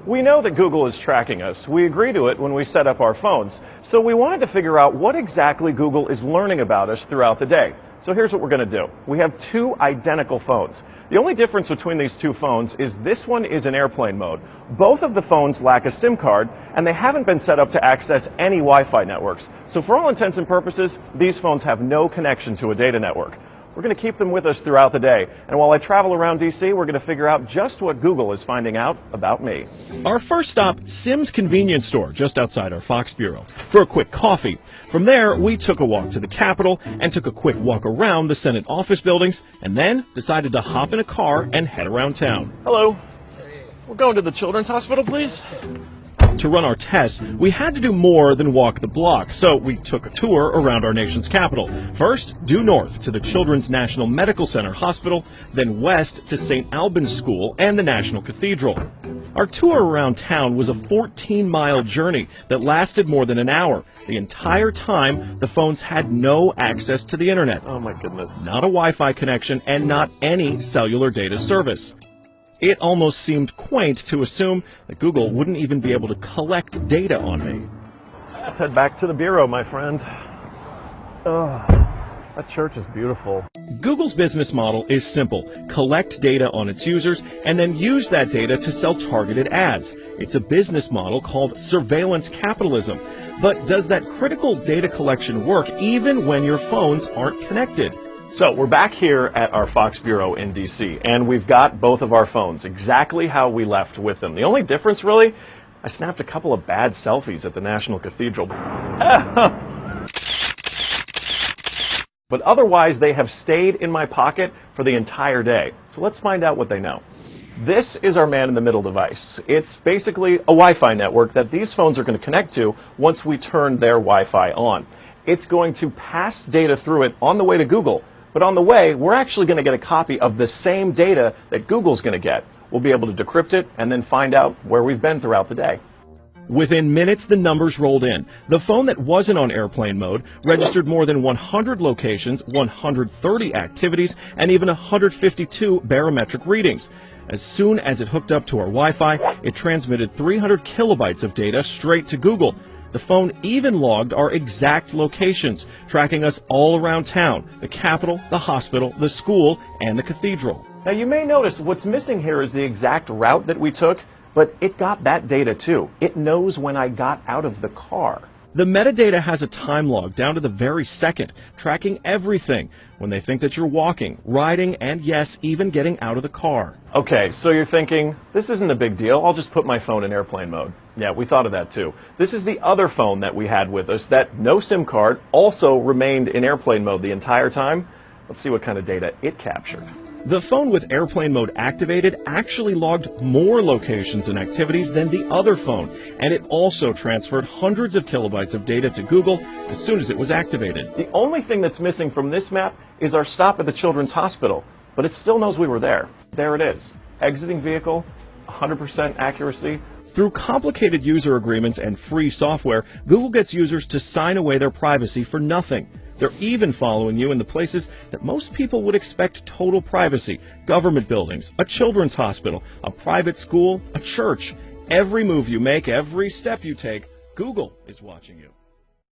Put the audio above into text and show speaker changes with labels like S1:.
S1: We know that Google is tracking us. We agree to it when we set up our phones. So we wanted to figure out what exactly Google is learning about us throughout the day. So here's what we're going to do. We have two identical phones. The only difference between these two phones is this one is in airplane mode. Both of the phones lack a SIM card, and they haven't been set up to access any Wi-Fi networks. So for all intents and purposes, these phones have no connection to a data network. We're going to keep them with us throughout the day. And while I travel around DC, we're going to figure out just what Google is finding out about me.
S2: Our first stop, Sim's convenience store, just outside our Fox bureau, for a quick coffee. From there, we took a walk to the Capitol and took a quick walk around the Senate office buildings, and then decided to hop in a car and head around town.
S1: Hello. We're going to the Children's Hospital, please.
S2: To run our tests, we had to do more than walk the block, so we took a tour around our nation's capital. First, due north to the Children's National Medical Center Hospital, then west to St. Albans School and the National Cathedral. Our tour around town was a 14-mile journey that lasted more than an hour. The entire time, the phones had no access to the internet.
S1: Oh my goodness.
S2: Not a Wi-Fi connection and not any cellular data service. It almost seemed quaint to assume that Google wouldn't even be able to collect data on me.
S1: Let's head back to the bureau, my friend. Oh, that church is beautiful.
S2: Google's business model is simple. Collect data on its users and then use that data to sell targeted ads. It's a business model called surveillance capitalism. But does that critical data collection work even when your phones aren't connected?
S1: So we're back here at our Fox Bureau in DC, and we've got both of our phones exactly how we left with them. The only difference, really, I snapped a couple of bad selfies at the National Cathedral. But otherwise, they have stayed in my pocket for the entire day. So let's find out what they know. This is our man-in-the-middle device. It's basically a Wi-Fi network that these phones are going to connect to once we turn their Wi-Fi on. It's going to pass data through it on the way to Google. But on the way, we're actually going to get a copy of the same data that Google's going to get. We'll be able to decrypt it and then find out where we've been throughout the day.
S2: Within minutes, the numbers rolled in. The phone that wasn't on airplane mode registered more than 100 locations, 130 activities, and even 152 barometric readings. As soon as it hooked up to our Wi-Fi, it transmitted 300 kilobytes of data straight to Google. The phone even logged our exact locations, tracking us all around town, the Capitol, the hospital, the school, and the cathedral.
S1: Now you may notice what's missing here is the exact route that we took, but it got that data too. It knows when I got out of the car.
S2: The metadata has a time log down to the very second, tracking everything when they think that you're walking, riding, and yes, even getting out of the car.
S1: Okay, so you're thinking, this isn't a big deal, I'll just put my phone in airplane mode. Yeah, we thought of that too. This is the other phone that we had with us that no SIM card also remained in airplane mode the entire time. Let's see what kind of data it captured.
S2: The phone with airplane mode activated actually logged more locations and activities than the other phone, and it also transferred hundreds of kilobytes of data to Google as soon as it was activated.
S1: The only thing that's missing from this map is our stop at the Children's Hospital, but it still knows we were there. There it is. Exiting vehicle, 100% accuracy.
S2: Through complicated user agreements and free software, Google gets users to sign away their privacy for nothing. They're even following you in the places that most people would expect total privacy: government buildings, a children's hospital, a private school, a church. Every move you make, every step you take, Google is watching you.